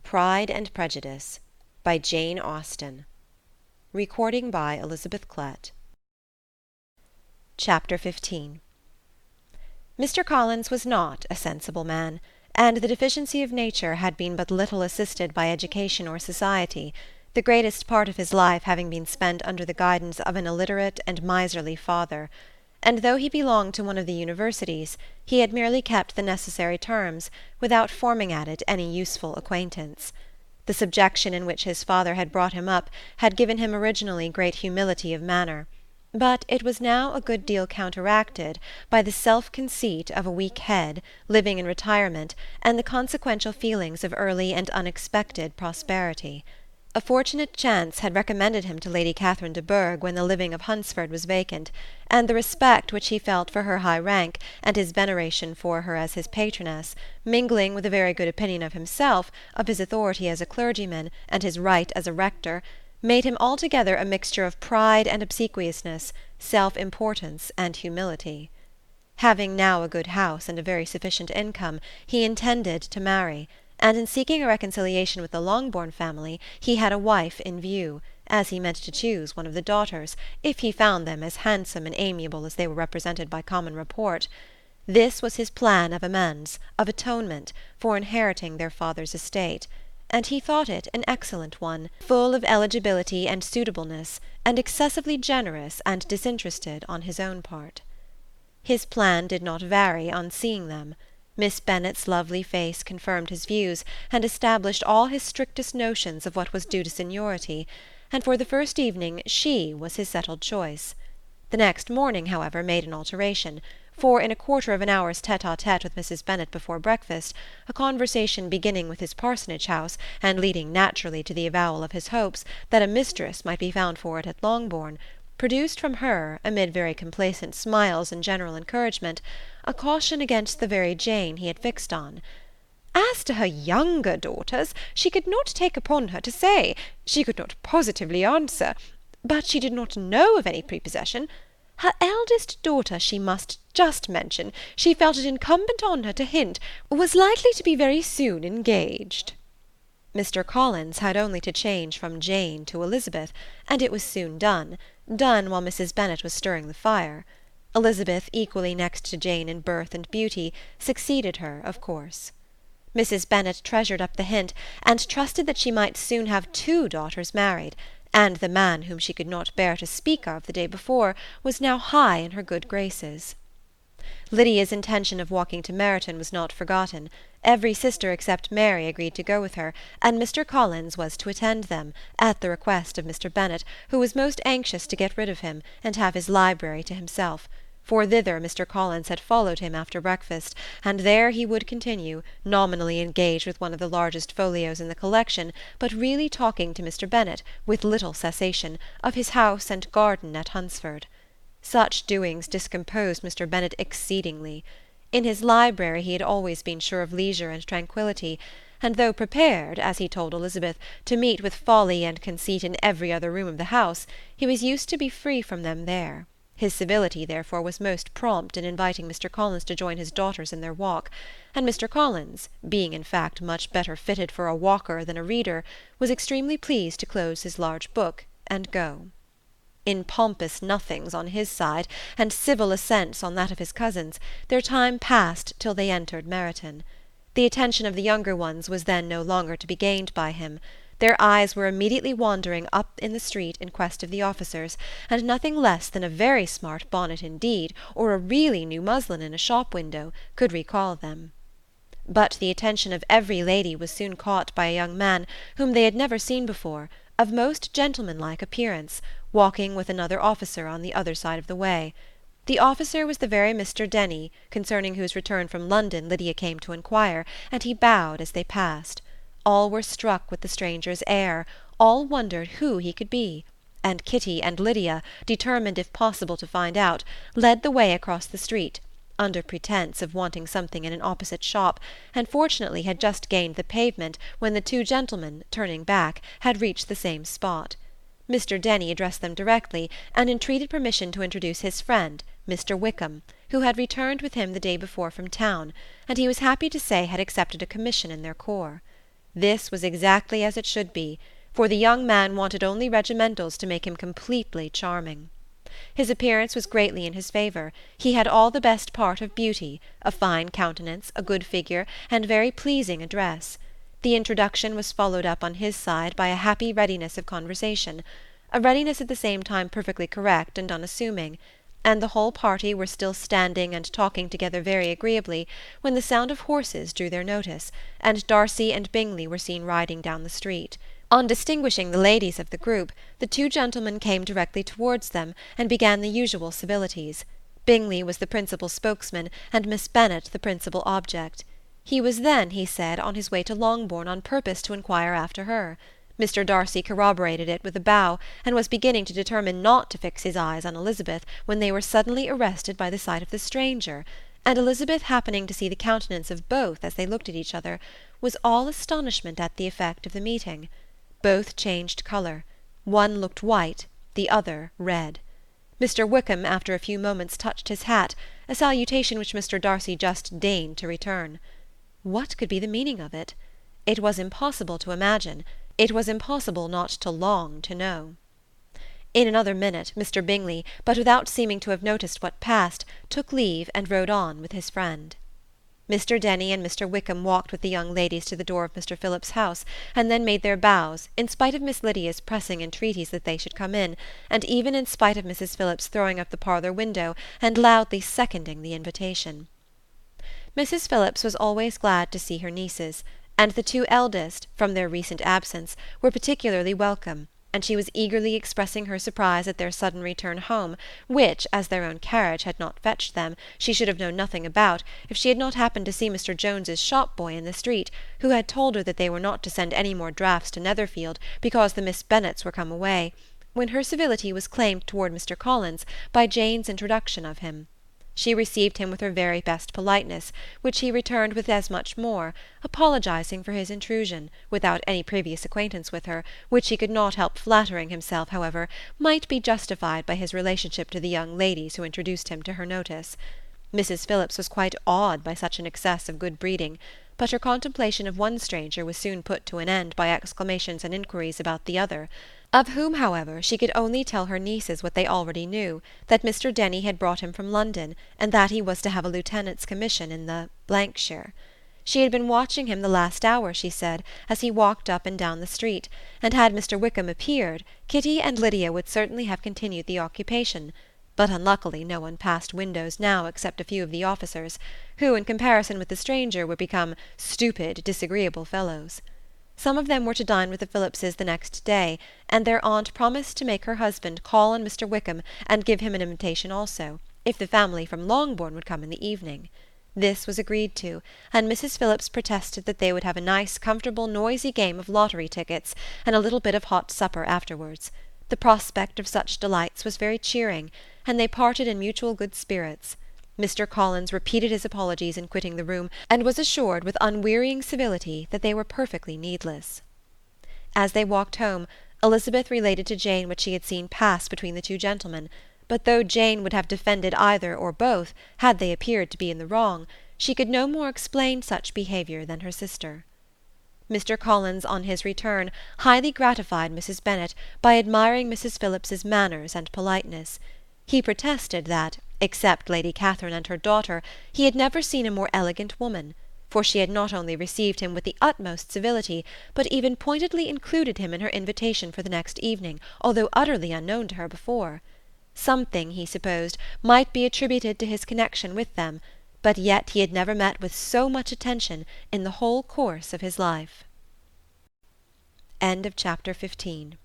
Pride and Prejudice by Jane Austen. Recording by Elizabeth Bennet. Chapter 15. Mr. Collins was not a sensible man, and the deficiency of nature had been but little assisted by education or society, the greatest part of his life having been spent under the guidance of an illiterate and miserly father, and though he belonged to one of the universities, he had merely kept the necessary terms, without forming at it any useful acquaintance. The subjection in which his father had brought him up had given him originally great humility of manner, but it was now a good deal counteracted by the self-conceit of a weak head, living in retirement, and the consequential feelings of early and unexpected prosperity. A fortunate chance had recommended him to Lady Catherine de Bourgh when the living of Hunsford was vacant, and the respect which he felt for her high rank, and his veneration for her as his patroness, mingling with a very good opinion of himself, of his authority as a clergyman, and his right as a rector, made him altogether a mixture of pride and obsequiousness, self-importance and humility. Having now a good house and a very sufficient income, he intended to marry, and in seeking a reconciliation with the Longbourn family he had a wife in view, as he meant to choose one of the daughters, if he found them as handsome and amiable as they were represented by common report. This was his plan of amends, of atonement, for inheriting their father's estate, and he thought it an excellent one, full of eligibility and suitableness, and excessively generous and disinterested on his own part. His plan did not vary on seeing them. Miss Bennet's lovely face confirmed his views, and established all his strictest notions of what was due to seniority, and for the first evening she was his settled choice. The next morning, however, made an alteration, for in a quarter of an hour's tête-à-tête with Mrs. Bennet before breakfast, a conversation beginning with his parsonage house, and leading naturally to the avowal of his hopes that a mistress might be found for it at Longbourn, produced from her, amid very complacent smiles and general encouragement, a caution against the very Jane he had fixed on. As to her younger daughters, she could not take upon her to say, she could not positively answer, but she did not know of any prepossession. Her eldest daughter she must just mention, she felt it incumbent on her to hint, was likely to be very soon engaged. Mr. Collins had only to change from Jane to Elizabeth, and it was soon done while Mrs. Bennet was stirring the fire. Elizabeth, equally next to Jane in birth and beauty, succeeded her, of course. Mrs. Bennet treasured up the hint, and trusted that she might soon have 2 daughters married, and the man whom she could not bear to speak of the day before was now high in her good graces. Lydia's intention of walking to Meryton was not forgotten. Every sister except Mary agreed to go with her, and Mr. Collins was to attend them, at the request of Mr. Bennet, who was most anxious to get rid of him, and have his library to himself, for thither Mr. Collins had followed him after breakfast, and there he would continue, nominally engaged with one of the largest folios in the collection, but really talking to Mr. Bennet, with little cessation, of his house and garden at Hunsford. Such doings discomposed Mr. Bennet exceedingly. In his library he had always been sure of leisure and tranquillity, and though prepared, as he told Elizabeth, to meet with folly and conceit in every other room of the house, he was used to be free from them there. His civility, therefore, was most prompt in inviting Mr. Collins to join his daughters in their walk, and Mr. Collins, being in fact much better fitted for a walker than a reader, was extremely pleased to close his large book and go. In pompous nothings on his side, and civil assents on that of his cousins, their time passed till they entered Meryton. The attention of the younger ones was then no longer to be gained by him. Their eyes were immediately wandering up in the street in quest of the officers, and nothing less than a very smart bonnet indeed, or a really new muslin in a shop window, could recall them. But the attention of every lady was soon caught by a young man whom they had never seen before, of most gentlemanlike appearance, walking with another officer on the other side of the way. The officer was the very Mr. Denny, concerning whose return from London Lydia came to inquire, and he bowed as they passed. All were struck with the stranger's air, all wondered who he could be, and Kitty and Lydia, determined if possible to find out, led the way across the street, under pretence of wanting something in an opposite shop, and fortunately had just gained the pavement when the 2 gentlemen, turning back, had reached the same spot. Mr. Denny addressed them directly, and entreated permission to introduce his friend, Mr. Wickham, who had returned with him the day before from town, and he was happy to say had accepted a commission in their corps. This was exactly as it should be, for the young man wanted only regimentals to make him completely charming. His appearance was greatly in his favour. He had all the best part of beauty, a fine countenance, a good figure, and very pleasing address. The introduction was followed up on his side by a happy readiness of conversation, a readiness at the same time perfectly correct and unassuming, and the whole party were still standing and talking together very agreeably when the sound of horses drew their notice, and Darcy and Bingley were seen riding down the street. On distinguishing the ladies of the group, the two gentlemen came directly towards them, and began the usual civilities. Bingley was the principal spokesman, and Miss Bennet the principal object. He was then, he said, on his way to Longbourn on purpose to inquire after her. Mr. Darcy corroborated it with a bow, and was beginning to determine not to fix his eyes on Elizabeth, when they were suddenly arrested by the sight of the stranger, and Elizabeth, happening to see the countenance of both as they looked at each other, was all astonishment at the effect of the meeting. Both changed colour. One looked white, the other red. Mr. Wickham after a few moments touched his hat, a salutation which Mr. Darcy just deigned to return. What could be the meaning of it? It was impossible to imagine. It was impossible not to long to know. In another minute Mr. Bingley, but without seeming to have noticed what passed, took leave and rode on with his friend. Mr. Denny and Mr. Wickham walked with the young ladies to the door of Mr. Phillips's house, and then made their bows, in spite of Miss Lydia's pressing entreaties that they should come in, and even in spite of Mrs. Phillips throwing up the parlour window and loudly seconding the invitation. Mrs. Phillips was always glad to see her nieces, and the two eldest, from their recent absence, were particularly welcome, and she was eagerly expressing her surprise at their sudden return home, which, as their own carriage had not fetched them, she should have known nothing about, if she had not happened to see Mr. Jones's shop-boy in the street, who had told her that they were not to send any more drafts to Netherfield, because the Miss Bennets were come away, when her civility was claimed toward Mr. Collins by Jane's introduction of him. She received him with her very best politeness, which he returned with as much more, apologizing for his intrusion, without any previous acquaintance with her, which he could not help flattering himself, however, might be justified by his relationship to the young ladies who introduced him to her notice. Mrs. Phillips was quite awed by such an excess of good breeding, but her contemplation of one stranger was soon put to an end by exclamations and inquiries about the other, of whom, however, she could only tell her nieces what they already knew, that Mr. Denny had brought him from London, and that he was to have a lieutenant's commission in the shire. She had been watching him the last hour, she said, as he walked up and down the street, and had Mr. Wickham appeared, Kitty and Lydia would certainly have continued the occupation, but unluckily no one passed windows now except a few of the officers, who, in comparison with the stranger, were become stupid, disagreeable fellows. Some of them were to dine with the Phillipses the next day, and their aunt promised to make her husband call on Mr. Wickham and give him an invitation also, if the family from Longbourn would come in the evening. This was agreed to, and Mrs. Phillips protested that they would have a nice, comfortable, noisy game of lottery tickets, and a little bit of hot supper afterwards. The prospect of such delights was very cheering, and they parted in mutual good spirits. Mr. Collins repeated his apologies in quitting the room, and was assured with unwearying civility that they were perfectly needless. As they walked home, Elizabeth related to Jane what she had seen pass between the two gentlemen, but though Jane would have defended either or both, had they appeared to be in the wrong, she could no more explain such behaviour than her sister. Mr. Collins, on his return, highly gratified Mrs. Bennet by admiring Mrs. Phillips's manners and politeness. He protested that, except Lady Catherine and her daughter, he had never seen a more elegant woman, for she had not only received him with the utmost civility, but even pointedly included him in her invitation for the next evening, although utterly unknown to her before. Something, he supposed, might be attributed to his connection with them, but yet he had never met with so much attention in the whole course of his life. End of chapter 15.